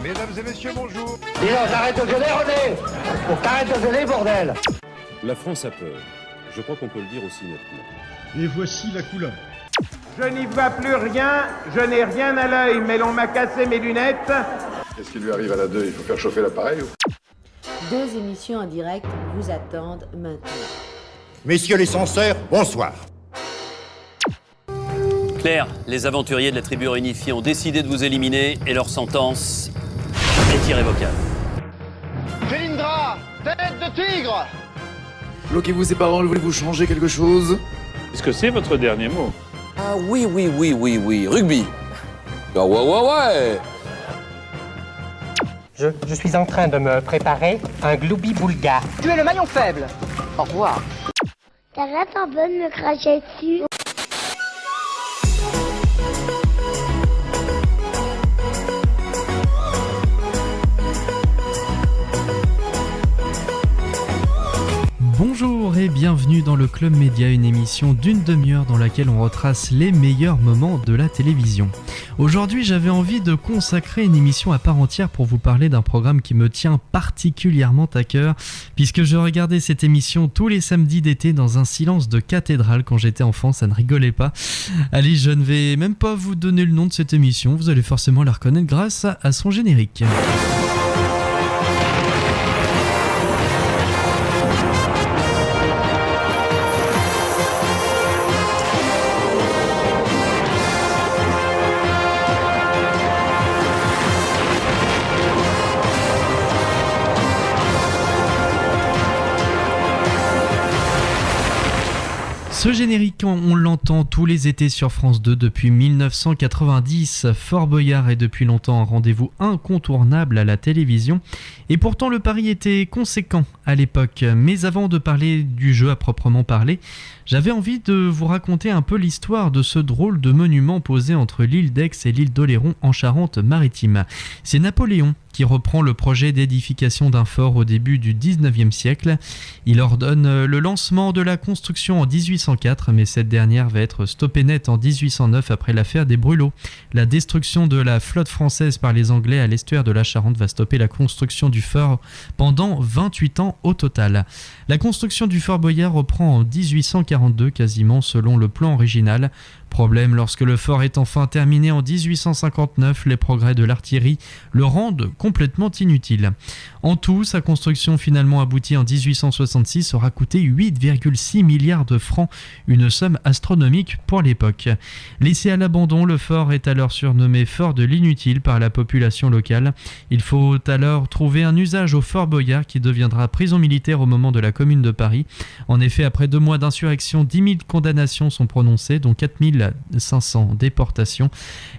Mesdames et messieurs, bonjour. Dis donc, t'arrêtes de gueuler, René. T'arrêtes de gueuler, bordel. La France a peur. Je crois qu'on peut le dire aussi nettement. Et voici la couleur. Je n'y vois plus rien, je n'ai rien à l'œil, mais l'on m'a cassé mes lunettes. Qu'est-ce qui lui arrive à la 2 ? Il faut faire chauffer l'appareil ou... Deux émissions en direct vous attendent maintenant. Messieurs les censeurs, bonsoir. Claire, les aventuriers de la tribu réunifiée ont décidé de vous éliminer et leur sentence est irrévocable. Cylindra, tête de tigre. Bloquez-vous ces paroles, voulez-vous changer quelque chose ? Est-ce que c'est votre dernier mot ? Ah oui, rugby. Ah ouais. Je suis en train de me préparer un gloubi-boulga. Tu es le maillon faible. Au revoir. T'arrêtes un peu de me cracher dessus. Bonjour et bienvenue dans le Club Média, une émission d'une demi-heure dans laquelle on retrace les meilleurs moments de la télévision. Aujourd'hui, j'avais envie de consacrer une émission à part entière pour vous parler d'un programme qui me tient particulièrement à cœur, puisque je regardais cette émission tous les samedis d'été dans un silence de cathédrale quand j'étais enfant, ça ne rigolait pas. Allez, je ne vais même pas vous donner le nom de cette émission, vous allez forcément la reconnaître grâce à son générique. Ce générique, on l'entend tous les étés sur France 2 depuis 1990. Fort Boyard est depuis longtemps un rendez-vous incontournable à la télévision. Et pourtant, le pari était conséquent à l'époque. Mais avant de parler du jeu à proprement parler, j'avais envie de vous raconter un peu l'histoire de ce drôle de monument posé entre l'île d'Aix et l'île d'Oléron en Charente-Maritime. C'est Napoléon qui reprend le projet d'édification d'un fort au début du 19e siècle. Il ordonne le lancement de la construction en 1804, mais cette dernière va être stoppée net en 1809 après l'affaire des Brûlots. La destruction de la flotte française par les Anglais à l'estuaire de la Charente va stopper la construction du fort pendant 28 ans au total. La construction du fort Boyard reprend en 1842 quasiment selon le plan original. Problème, lorsque le fort est enfin terminé en 1859, les progrès de l'artillerie le rendent complètement inutile. En tout, sa construction finalement aboutie en 1866 aura coûté 8,6 milliards de francs, une somme astronomique pour l'époque. Laissé à l'abandon, le fort est alors surnommé fort de l'inutile par la population locale. Il faut alors trouver un usage au fort Boyard qui deviendra prison militaire au moment de la Commune de Paris. En effet, après 2 mois d'insurrection, 10 000 condamnations sont prononcées, dont 4 500 déportations.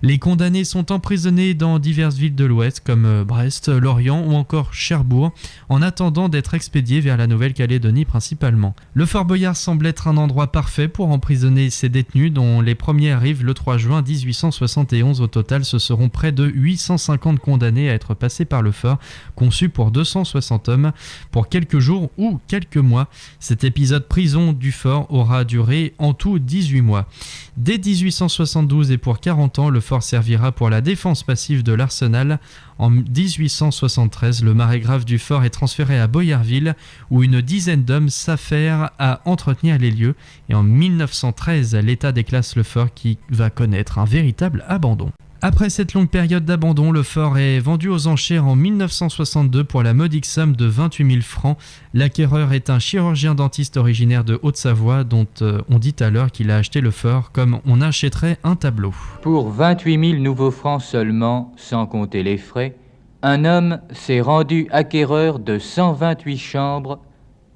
Les condamnés sont emprisonnés dans diverses villes de l'Ouest comme Brest, Lorient ou encore Cherbourg en attendant d'être expédiés vers la Nouvelle-Calédonie principalement. Le Fort Boyard semble être un endroit parfait pour emprisonner ces détenus dont les premiers arrivent le 3 juin 1871. Au total, ce seront près de 850 condamnés à être passés par le fort, conçu pour 260 hommes pour quelques jours ou quelques mois. Cet épisode prison du fort aura duré en tout 18 mois. Dès 1872 et pour 40 ans, le fort servira pour la défense passive de l'arsenal. En 1873, le marégraphe du fort est transféré à Boyardville, où une dizaine d'hommes s'affairent à entretenir les lieux. Et en 1913, l'État déclasse le fort qui va connaître un véritable abandon. Après cette longue période d'abandon, le fort est vendu aux enchères en 1962 pour la modique somme de 28 000 francs. L'acquéreur est un chirurgien dentiste originaire de Haute-Savoie dont on dit alors qu'il a acheté le fort comme on achèterait un tableau. Pour 28 000 nouveaux francs seulement, sans compter les frais, un homme s'est rendu acquéreur de 128 chambres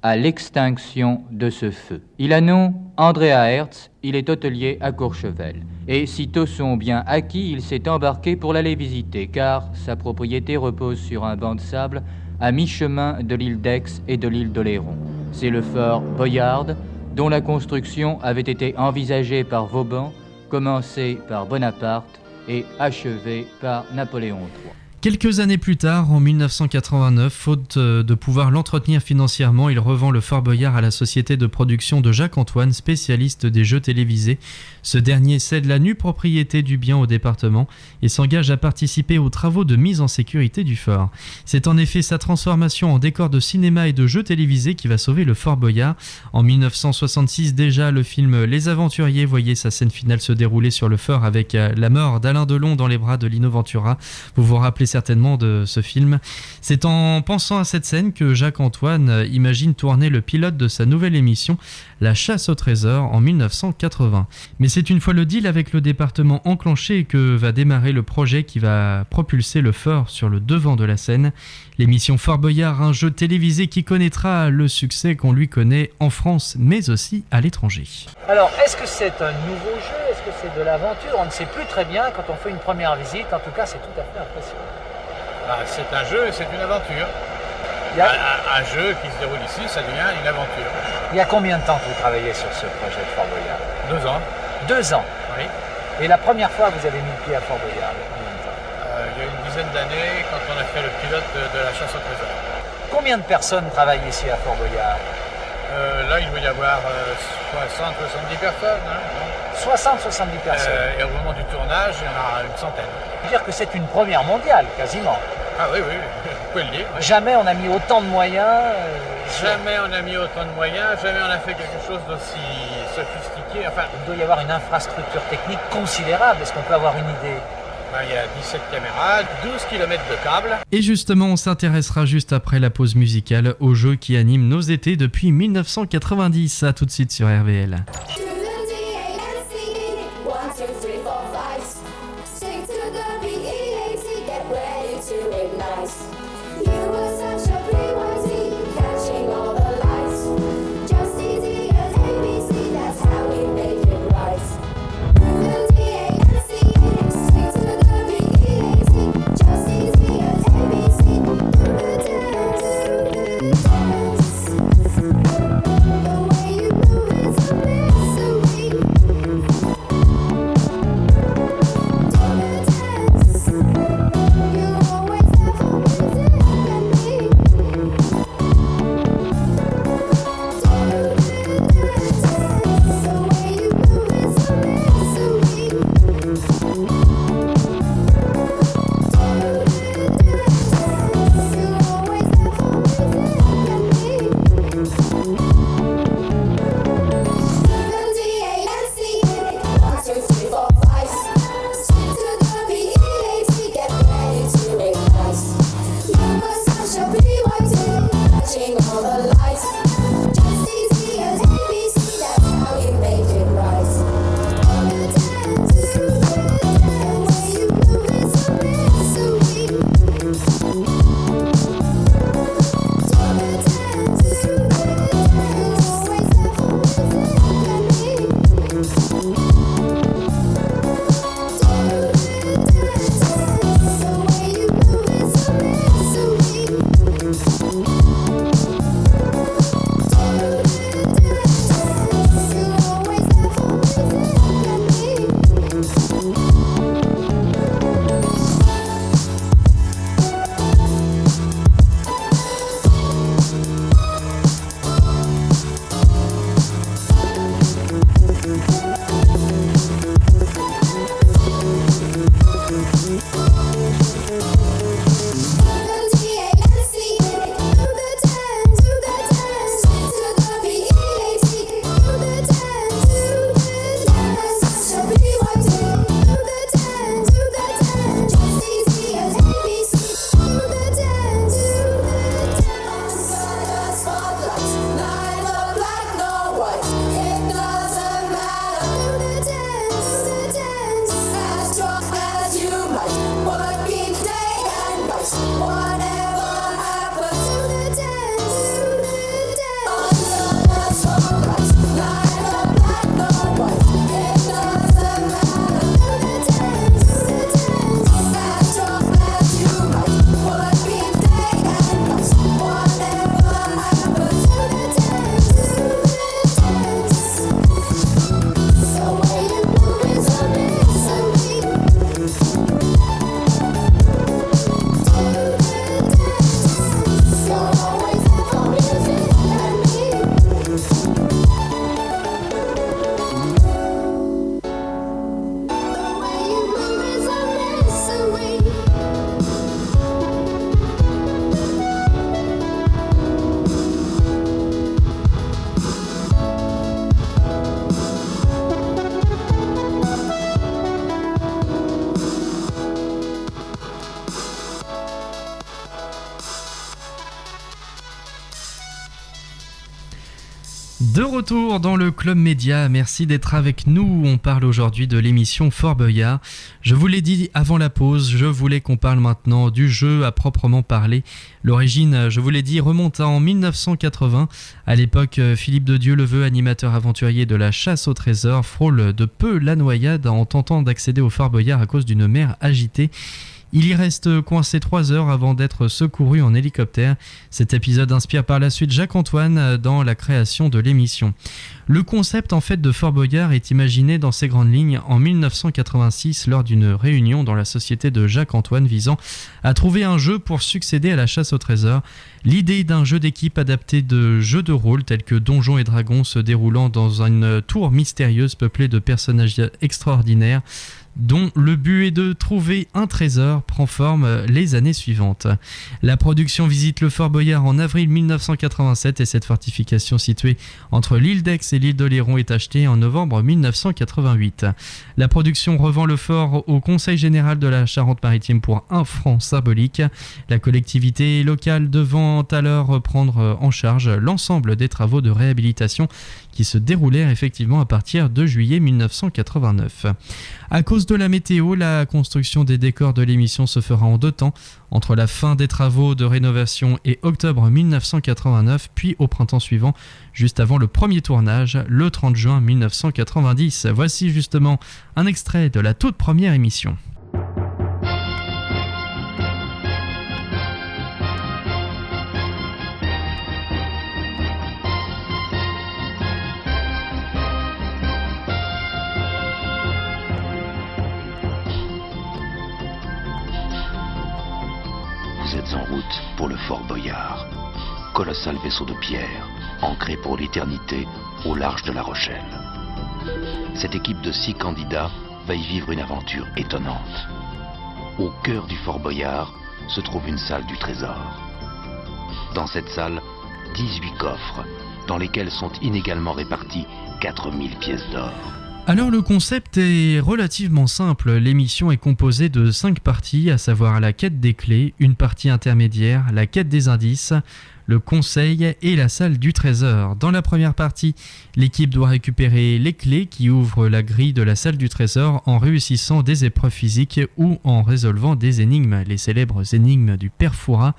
à l'extinction de ce feu. Il a nom Andrea Hertz, il est hôtelier à Courchevel. Et sitôt son bien acquis, il s'est embarqué pour l'aller visiter, car sa propriété repose sur un banc de sable à mi-chemin de l'île d'Aix et de l'île d'Oléron. C'est le fort Boyard, dont la construction avait été envisagée par Vauban, commencée par Bonaparte et achevée par Napoléon III. Quelques années plus tard, en 1989, faute de pouvoir l'entretenir financièrement, il revend le Fort Boyard à la société de production de Jacques-Antoine, spécialiste des jeux télévisés. Ce dernier cède la nue propriété du bien au département et s'engage à participer aux travaux de mise en sécurité du fort. C'est en effet sa transformation en décor de cinéma et de jeux télévisés qui va sauver le Fort Boyard. En 1966 déjà, le film Les Aventuriers voyait sa scène finale se dérouler sur le fort avec la mort d'Alain Delon dans les bras de Lino Ventura. Vous vous rappelez certainement de ce film. C'est en pensant à cette scène que Jacques-Antoine imagine tourner le pilote de sa nouvelle émission La Chasse au Trésor en 1980. Mais c'est une fois le deal avec le département enclenché que va démarrer le projet qui va propulser le fort sur le devant de la scène. L'émission Fort Boyard, un jeu télévisé qui connaîtra le succès qu'on lui connaît en France mais aussi à l'étranger. Alors, est-ce que c'est un nouveau jeu? Est-ce que c'est de l'aventure? On ne sait plus très bien quand on fait une première visite. En tout cas, c'est tout à fait impressionnant. C'est un jeu et c'est une aventure. Un jeu qui se déroule ici, ça devient une aventure. Il y a combien de temps que vous travaillez sur ce projet de Fort Boyard? 2 ans. 2 ans? Oui. Et la première fois que vous avez mis le pied à Fort Boyard, il y a combien de temps? Il y a une dizaine d'années, quand on a fait le pilote de La Chasse au Trésor. Combien de personnes travaillent ici à Fort Boyard? Là, il doit y avoir 60-70 personnes. 60-70 personnes. Et au moment du tournage, il y en a une centaine. Dire que c'est une première mondiale, quasiment. Ah oui, vous pouvez le dire. Oui. Jamais on a mis autant de moyens. Jamais on a mis autant de moyens, jamais on a fait quelque chose d'aussi sophistiqué. Enfin, il doit y avoir une infrastructure technique considérable. Est-ce qu'on peut avoir une idée? Il y a 17 caméras, 12 km de câbles. Et justement, on s'intéressera juste après la pause musicale au jeu qui anime nos étés depuis 1990. À tout de suite sur RVL. The way you move is a mess. retour dans le Club Média, merci d'être avec nous. On parle aujourd'hui de l'émission Fort Boyard. Je vous l'ai dit avant la pause, je voulais qu'on parle maintenant du jeu à proprement parler. L'origine, je vous l'ai dit, remonte en 1980. À l'époque, Philippe de Dieuleveux, animateur aventurier de la chasse au trésor, frôle de peu la noyade en tentant d'accéder au Fort Boyard à cause d'une mer agitée. Il y reste coincé 3 heures avant d'être secouru en hélicoptère. Cet épisode inspire par la suite Jacques-Antoine dans la création de l'émission. Le concept en fait de Fort Boyard est imaginé dans ses grandes lignes en 1986 lors d'une réunion dans la société de Jacques-Antoine visant à trouver un jeu pour succéder à la chasse au trésor. L'idée d'un jeu d'équipe adapté de jeux de rôle tels que Donjons et Dragons se déroulant dans une tour mystérieuse peuplée de personnages extraordinaires dont le but est de trouver un trésor prend forme les années suivantes. La production visite le Fort Boyard en avril 1987 et cette fortification située entre l'île d'Aix et l'île d'Oléron est achetée en novembre 1988. La production revend le fort au Conseil général de la Charente-Maritime pour 1 franc symbolique. La collectivité locale devant alors prendre en charge l'ensemble des travaux de réhabilitation qui se déroulèrent effectivement à partir de juillet 1989. À cause de la météo, la construction des décors de l'émission se fera en 2 temps, entre la fin des travaux de rénovation et octobre 1989, puis au printemps suivant, juste avant le premier tournage, le 30 juin 1990. Voici justement un extrait de la toute première émission. Vous êtes en route pour le Fort Boyard, colossal vaisseau de pierre, ancré pour l'éternité au large de La Rochelle. Cette équipe de 6 candidats va y vivre une aventure étonnante. Au cœur du Fort Boyard se trouve une salle du trésor. Dans cette salle, 18 coffres, dans lesquels sont inégalement répartis 4000 pièces d'or. Alors le concept est relativement simple, l'émission est composée de 5 parties, à savoir la quête des clés, une partie intermédiaire, la quête des indices, le conseil et la salle du trésor. Dans la première partie, l'équipe doit récupérer les clés qui ouvrent la grille de la salle du trésor en réussissant des épreuves physiques ou en résolvant des énigmes, les célèbres énigmes du Père Fouras.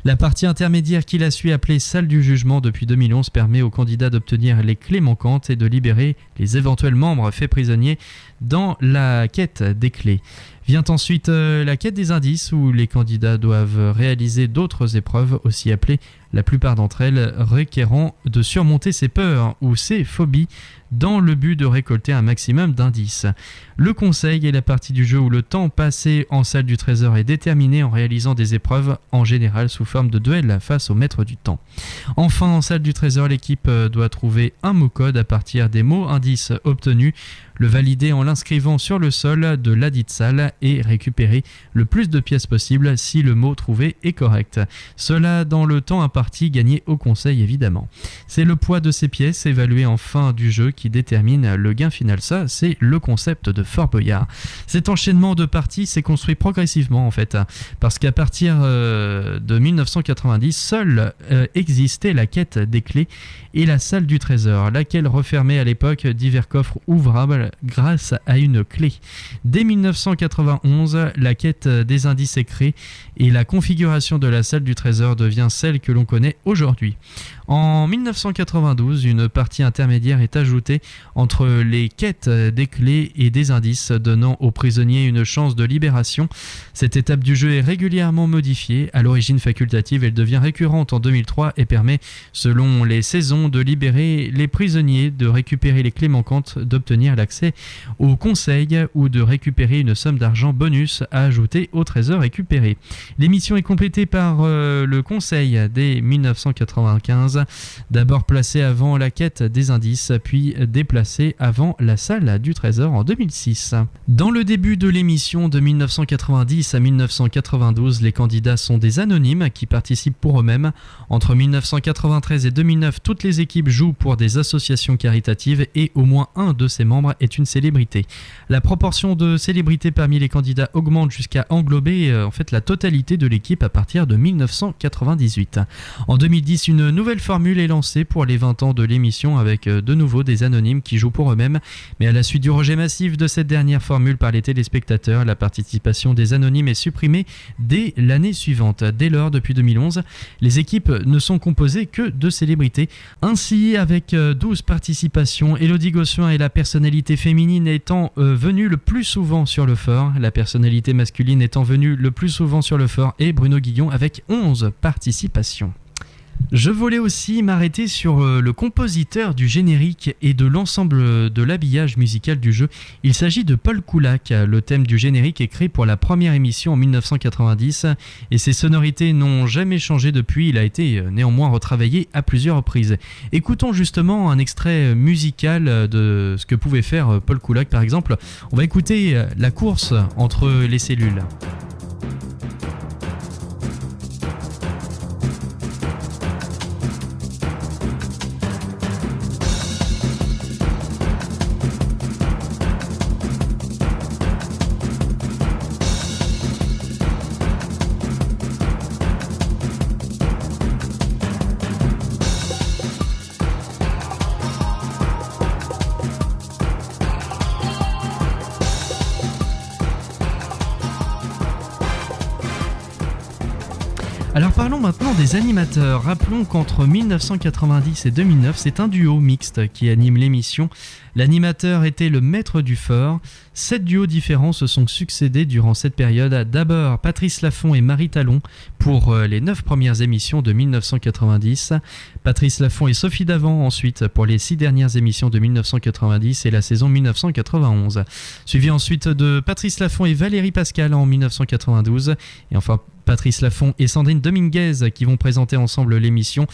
La partie intermédiaire qui la suit, appelée salle du jugement depuis 2011, permet aux candidats d'obtenir les clés manquantes et de libérer les éventuels membres faits prisonniers dans la quête des clés. Vient ensuite la quête des indices où les candidats doivent réaliser d'autres épreuves aussi appelées, la plupart d'entre elles requérant de surmonter ses peurs ou ses phobies dans le but de récolter un maximum d'indices. Le conseil est la partie du jeu où le temps passé en salle du trésor est déterminé en réalisant des épreuves en général sous forme de duel face au maître du temps. Enfin, en salle du trésor, l'équipe doit trouver un mot-code à partir des mots indices obtenus, le valider en l'inscrivant sur le sol de ladite salle et récupérer le plus de pièces possible si le mot trouvé est correct. Cela dans le temps imparti gagné au conseil évidemment. C'est le poids de ces pièces évalué en fin du jeu qui détermine le gain final. Ça, c'est le concept de Fort Boyard. Cet enchaînement de parties s'est construit progressivement en fait, parce qu'à partir de 1990, seule existait la quête des clés et la salle du trésor, laquelle refermait à l'époque divers coffres ouvrables grâce à une clé. Dès 1991, la quête des indices est créée et la configuration de la salle du trésor devient celle que l'on connaît aujourd'hui. En 1992, une partie intermédiaire est ajoutée entre les quêtes des clés et des indices, donnant aux prisonniers une chance de libération. Cette étape du jeu est régulièrement modifiée. À l'origine facultative, elle devient récurrente en 2003 et permet, selon les saisons, de libérer les prisonniers, de récupérer les clés manquantes, d'obtenir l'accès au conseil ou de récupérer une somme d'argent bonus à ajouter au trésor récupéré. L'émission est complétée par le conseil dès 1995, d'abord placé avant la quête des indices, puis déplacé avant la salle du trésor en 2006. Dans le début de l'émission de 1990 à 1992, les candidats sont des anonymes qui participent pour eux-mêmes. Entre 1993 et 2009, toutes les équipes jouent pour des associations caritatives et au moins un de ses membres est une célébrité. La proportion de célébrités parmi les candidats augmente jusqu'à englober en fait la totalité de l'équipe à partir de 1998. En 2010, une nouvelle formule est lancée pour les 20 ans de l'émission avec de nouveau des anonymes qui jouent pour eux-mêmes. Mais à la suite du rejet massif de cette dernière formule par les téléspectateurs, la participation des anonymes est supprimée dès l'année suivante. Dès lors, depuis 2011, les équipes ne sont composées que de célébrités. Ainsi, avec 12 participations, Élodie Gossuin est la personnalité féminine étant venue le plus souvent sur le fort, la personnalité masculine étant venue le plus souvent sur le fort et Bruno Guillon avec 11 participations. Je voulais aussi m'arrêter sur le compositeur du générique et de l'ensemble de l'habillage musical du jeu. Il s'agit de Paul Coulac. Le thème du générique est créé pour la première émission en 1990 et ses sonorités n'ont jamais changé depuis. Il a été néanmoins retravaillé à plusieurs reprises. Écoutons justement un extrait musical de ce que pouvait faire Paul Coulac par exemple. On va écouter la course entre les cellules. Alors parlons maintenant des animateurs. Rappelons qu'entre 1990 et 2009, c'est un duo mixte qui anime l'émission. L'animateur était le maître du fort. 7 duos différents se sont succédés durant cette période. D'abord Patrice Laffont et Marie Talon pour les 9 premières émissions de 1990. Patrice Laffont et Sophie Davant ensuite pour les 6 dernières émissions de 1990 et la saison 1991. Suivi ensuite de Patrice Laffont et Valérie Pascal en 1992. Et enfin Patrice Laffont et Sandrine Dominguez qui vont présenter ensemble l'émission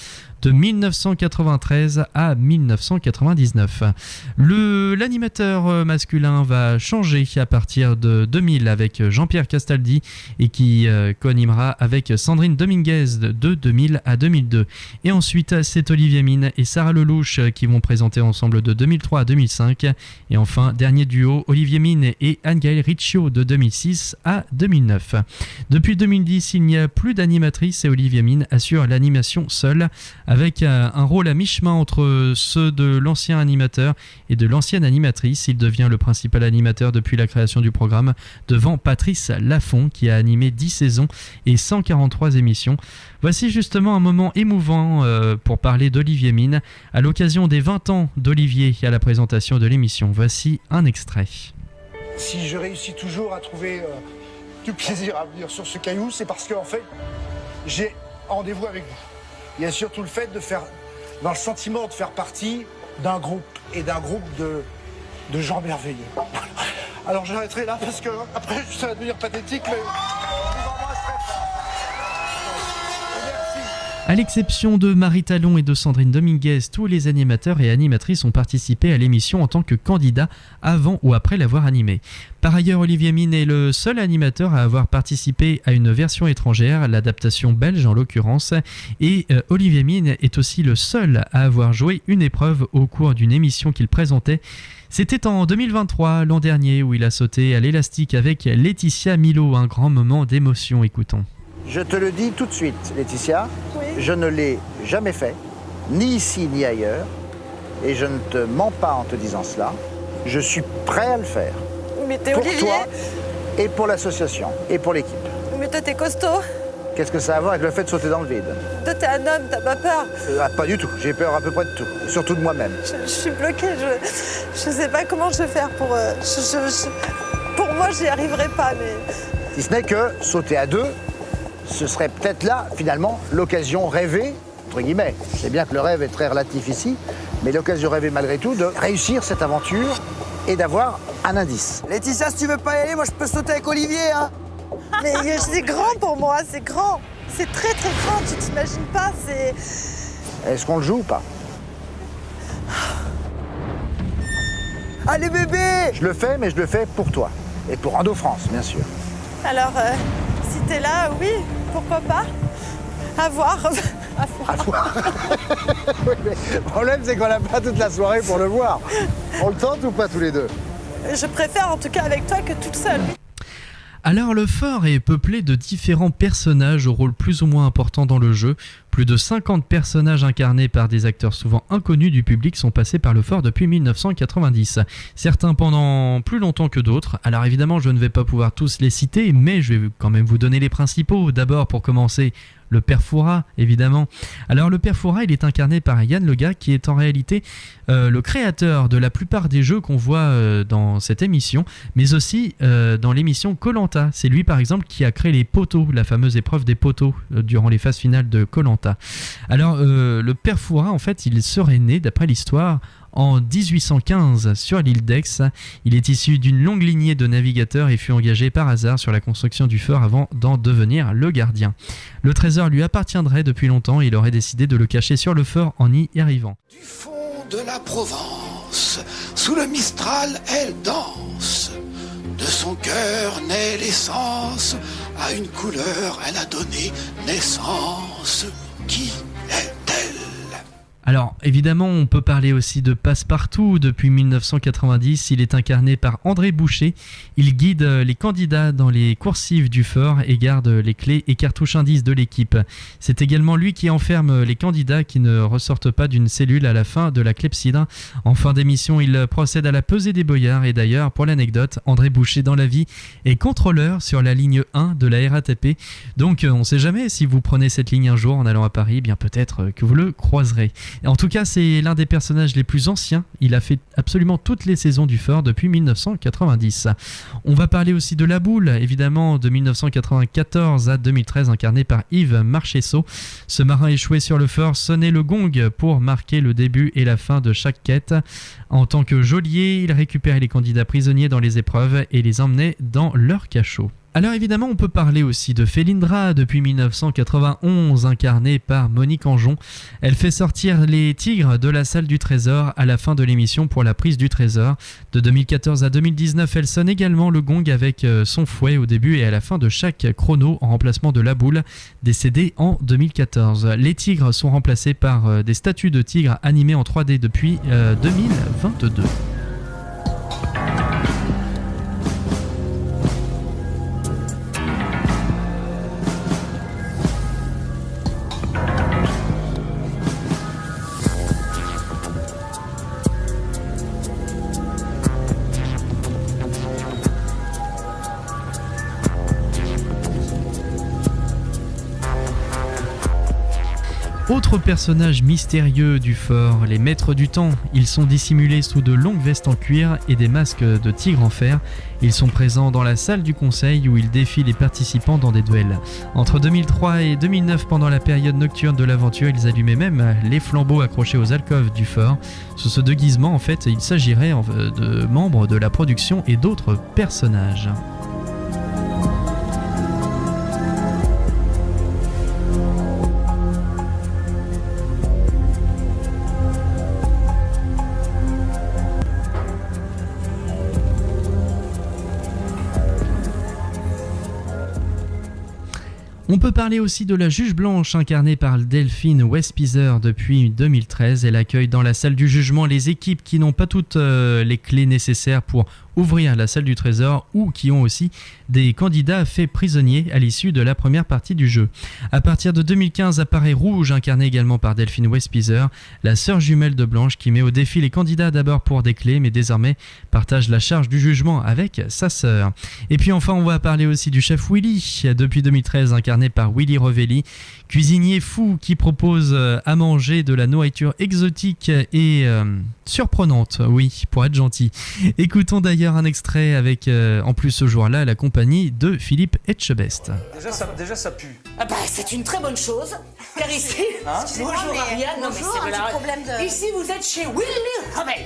de 1993 à 1999. L'animateur masculin va changer à partir de 2000 avec Jean-Pierre Castaldi et qui co-animera avec Sandrine Dominguez de 2000 à 2002. Et ensuite, c'est Olivier Mine et Sarah Lelouch qui vont présenter ensemble de 2003 à 2005. Et enfin, dernier duo, Olivier Mine et Anne-Gaëlle Riccio de 2006 à 2009. Depuis 2010, il n'y a plus d'animatrice et Olivier Mine assure l'animation seule avec un rôle à mi-chemin entre ceux de l'ancien animateur et de l'ancienne animatrice. Il devient le principal animateur depuis la création du programme devant Patrice Laffont qui a animé 10 saisons et 143 émissions. Voici justement un moment émouvant pour parler d'Olivier Mine à l'occasion des 20 ans d'Olivier à la présentation de l'émission. Voici un extrait. Si je réussis toujours à trouver du plaisir à venir sur ce caillou, c'est parce qu'en fait, j'ai rendez-vous avec vous. Il y a surtout le fait de faire, dans le sentiment de faire partie d'un groupe et d'un groupe de gens merveilleux. Alors j'arrêterai là parce que après ça va devenir pathétique, mais je vous embrasse très fort. Merci. À l'exception de Marie Talon et de Sandrine Dominguez, tous les animateurs et animatrices ont participé à l'émission en tant que candidats avant ou après l'avoir animée. Par ailleurs, Olivier Mine est le seul animateur à avoir participé à une version étrangère, l'adaptation belge en l'occurrence, et Olivier Mine est aussi le seul à avoir joué une épreuve au cours d'une émission qu'il présentait. C'était en 2023, l'an dernier, où il a sauté à l'élastique avec Laetitia Milo, un grand moment d'émotion. Écoutons. Je te le dis tout de suite, Laetitia, oui. Je ne l'ai jamais fait, ni ici ni ailleurs, et je ne te mens pas en te disant cela. Je suis prêt à le faire. Mais t'es pour Olivier. Toi et pour l'association et pour l'équipe. Mais toi t'es costaud. Qu'est-ce que ça a à voir avec le fait de sauter dans le vide? Toi t'es un homme, t'as pas peur? Pas du tout, j'ai peur à peu près de tout, surtout de moi-même. Je suis bloquée, je sais pas comment je vais faire pour... pour moi j'y arriverai pas, mais... Si ce n'est que sauter à deux, ce serait peut-être là, finalement, l'occasion rêvée, entre guillemets. C'est bien que le rêve est très relatif ici, mais l'occasion rêvée malgré tout de réussir cette aventure et d'avoir un indice. Laetitia, si tu veux pas y aller, moi je peux sauter avec Olivier, hein. Mais c'est grand pour moi, c'est grand. C'est très très grand, tu t'imagines pas, c'est... Est-ce qu'on le joue ou pas? Allez bébé! Je le fais, mais je le fais pour toi. Et pour Endo France, bien sûr. Alors, si t'es là, oui, pourquoi pas? À voir. À voir. Oui, mais le problème, c'est qu'on n'a pas toute la soirée pour le voir. On le tente ou pas tous les deux? Je préfère en tout cas avec toi que toute seule. Alors le fort est peuplé de différents personnages au rôle plus ou moins important dans le jeu. Plus de 50 personnages incarnés par des acteurs souvent inconnus du public sont passés par le fort depuis 1990. Certains pendant plus longtemps que d'autres. Alors évidemment, je ne vais pas pouvoir tous les citer, mais je vais quand même vous donner les principaux. D'abord, pour commencer, le Père Fouras, évidemment. Alors le Père Fouras, il est incarné par Yann Lega, qui est en réalité le créateur de la plupart des jeux qu'on voit dans cette émission, mais aussi dans l'émission Koh-Lanta. C'est lui par exemple qui a créé les poteaux, la fameuse épreuve des poteaux durant les phases finales de Koh-Lanta. Alors le Père Fouras, en fait, il serait né, d'après l'histoire, en 1815 sur l'île d'Aix. Il est issu d'une longue lignée de navigateurs et fut engagé par hasard sur la construction du fort avant d'en devenir le gardien. Le trésor lui appartiendrait depuis longtemps et il aurait décidé de le cacher sur le fort en y arrivant. Du fond de la Provence, sous le Mistral, elle danse. De son cœur naît l'essence, à une couleur elle a donné naissance. Qui est-elle ? Alors évidemment on peut parler aussi de Passepartout. Depuis 1990 il est incarné par André Boucher. Il guide les candidats dans les coursives du fort et garde les clés et cartouches indices de l'équipe. C'est également lui qui enferme les candidats qui ne ressortent pas d'une cellule à la fin de la clepsydre. En fin d'émission il procède à la pesée des boyards et d'ailleurs pour l'anecdote, André Boucher dans la vie est contrôleur sur la ligne 1 de la RATP. Donc on ne sait jamais, si vous prenez cette ligne un jour en allant à Paris, bien peut-être que vous le croiserez. En tout cas, c'est l'un des personnages les plus anciens. Il a fait absolument toutes les saisons du fort depuis 1990. On va parler aussi de la boule, évidemment, de 1994 à 2013, incarné par Yves Marchessault. Ce marin échoué sur le fort sonnait le gong pour marquer le début et la fin de chaque quête. En tant que geôlier, il récupérait les candidats prisonniers dans les épreuves et les emmenait dans leur cachot. Alors évidemment, on peut parler aussi de Félindra depuis 1991, incarnée par Monique Anjon. Elle fait sortir les tigres de la salle du trésor à la fin de l'émission pour la prise du trésor. De 2014 à 2019, elle sonne également le gong avec son fouet au début et à la fin de chaque chrono en remplacement de la boule, décédée en 2014. Les tigres sont remplacés par des statues de tigres animées en 3D depuis 2022. Autre personnage mystérieux du fort, les maîtres du temps. Ils sont dissimulés sous de longues vestes en cuir et des masques de tigre en fer. Ils sont présents dans la salle du conseil où ils défient les participants dans des duels. Entre 2003 et 2009, pendant la période nocturne de l'aventure, ils allumaient même les flambeaux accrochés aux alcôves du fort. Sous ce déguisement, en fait, il s'agirait de membres de la production et d'autres personnages. On peut parler aussi de la juge blanche incarnée par Delphine Westpizer depuis 2013. Elle accueille dans la salle du jugement les équipes qui n'ont pas toutes les clés nécessaires pour ouvrir la salle du trésor ou qui ont aussi des candidats faits prisonniers à l'issue de la première partie du jeu. À partir de 2015 apparaît Rouge, incarnée également par Delphine Westpizer, la sœur jumelle de Blanche qui met au défi les candidats d'abord pour des clés mais désormais partage la charge du jugement avec sa sœur. Et puis enfin on va parler aussi du chef Willy, depuis 2013 incarné par Willy Revelli, cuisinier fou qui propose à manger de la nourriture exotique et surprenante, oui, pour être gentil. Écoutons d'ailleurs un extrait avec, en plus ce jour-là, la compagnie de Philippe Etchebest. Déjà ça pue. Ah bah, c'est une très bonne chose, car ici, bonjour Ariane, ici vous êtes chez Willy Revelli.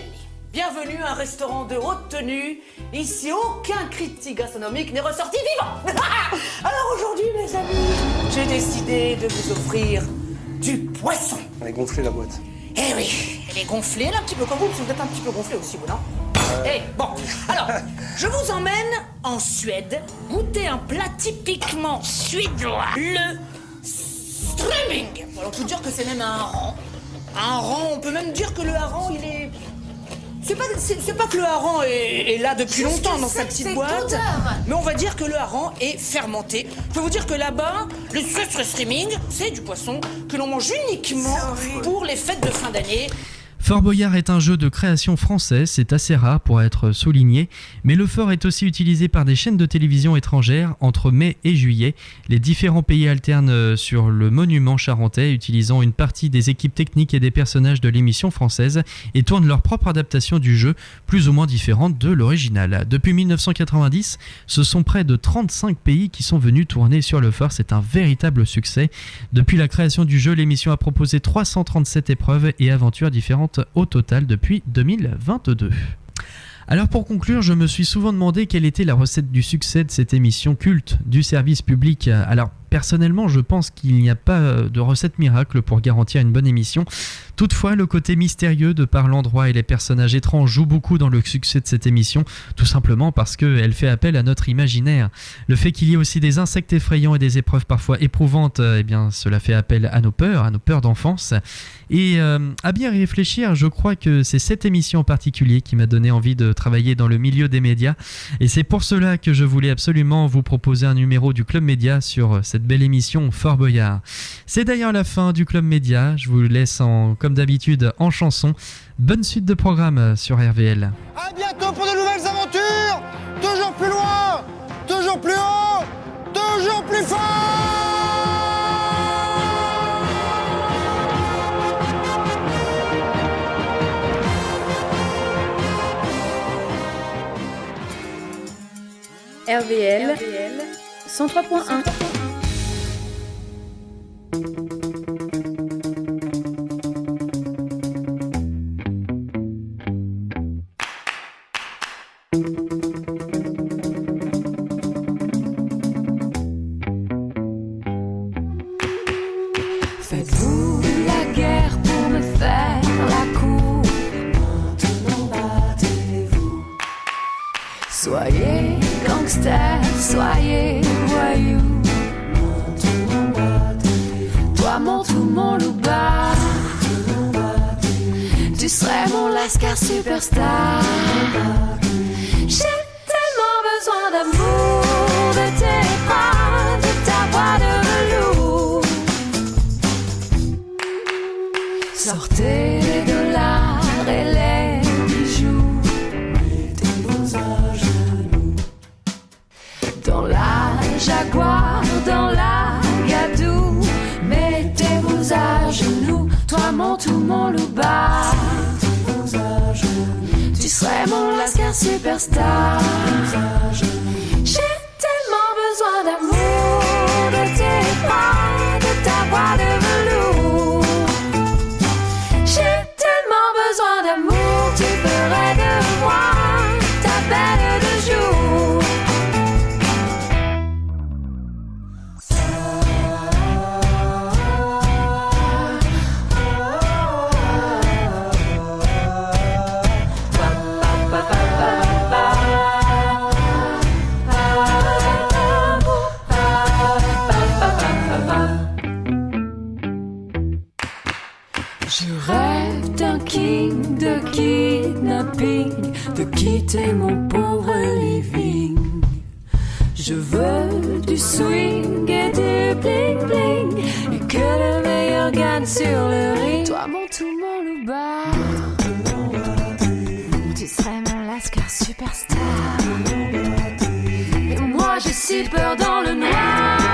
Bienvenue à un restaurant de haute tenue. Ici, aucun critique gastronomique n'est ressorti vivant. Alors aujourd'hui, mes amis, j'ai décidé de vous offrir du poisson. On a gonflé la boîte. Eh oui, elle est gonflée, là, un petit peu comme vous, parce que vous êtes un petit peu gonflé aussi, vous, non bon, alors, je vous emmène en Suède, goûter un plat typiquement suédois, le strömming. On peut dire que c'est même un hareng. Un hareng, on peut même dire que le hareng, il est c'est pas que le hareng est là depuis longtemps dans sa petite boîte, mais on va dire que le hareng est fermenté. Je peux vous dire que là-bas, le streaming, c'est du poisson que l'on mange uniquement pour les fêtes de fin d'année. Fort Boyard est un jeu de création française, c'est assez rare pour être souligné, mais le fort est aussi utilisé par des chaînes de télévision étrangères entre mai et juillet. Les différents pays alternent sur le monument charentais, utilisant une partie des équipes techniques et des personnages de l'émission française et tournent leur propre adaptation du jeu, plus ou moins différente de l'original. Depuis 1990, ce sont près de 35 pays qui sont venus tourner sur le fort, c'est un véritable succès. Depuis la création du jeu, l'émission a proposé 337 épreuves et aventures différentes au total depuis 2022. Alors pour conclure, je me suis souvent demandé quelle était la recette du succès de cette émission culte du service public. Alors personnellement, je pense qu'il n'y a pas de recette miracle pour garantir une bonne émission. Toutefois, le côté mystérieux de par l'endroit et les personnages étranges joue beaucoup dans le succès de cette émission, tout simplement parce qu'elle fait appel à notre imaginaire. Le fait qu'il y ait aussi des insectes effrayants et des épreuves parfois éprouvantes, eh bien, cela fait appel à nos peurs d'enfance. Et à bien y réfléchir, je crois que c'est cette émission en particulier qui m'a donné envie de travailler dans le milieu des médias. Et c'est pour cela que je voulais absolument vous proposer un numéro du Club Média sur cette belle émission Fort Boyard. C'est d'ailleurs la fin du Club Média. Je vous laisse comme d'habitude en chanson. Bonne suite de programme sur RVL. À bientôt pour de nouvelles aventures. Toujours plus loin, toujours plus haut, toujours plus fort. RVL 103.1. Faites-vous la guerre pour me faire la cour? Maintenant battez-vous. Soyez gangster, soyez voyou. Maintenant battez-vous. Toi mon tout, mon loup-bas. Tu serais mon lascar superstar. J'ai tellement besoin d'amour, de tes bras, de ta voix de velours. Sortez les dollars et les bijoux. Mettez vos à genoux. Dans la Jaguar, dans la Gadou. Mettez vos à genoux. Toi mon tout, mon loup-bas. Tu serais mon lascar superstar. J'ai tellement besoin d'amour, de tes bras, de ta voix de velours. J'ai tellement besoin d'amour, tu ferais de moi ta belle de jour. Je rêve d'un king, de kidnapping, de quitter mon pauvre living. Je veux du swing et du bling bling, et que le meilleur gagne sur le ring. Toi mon tout, mon loup-bas, tu serais mon lascar superstar. Et moi j'ai si peur dans le noir.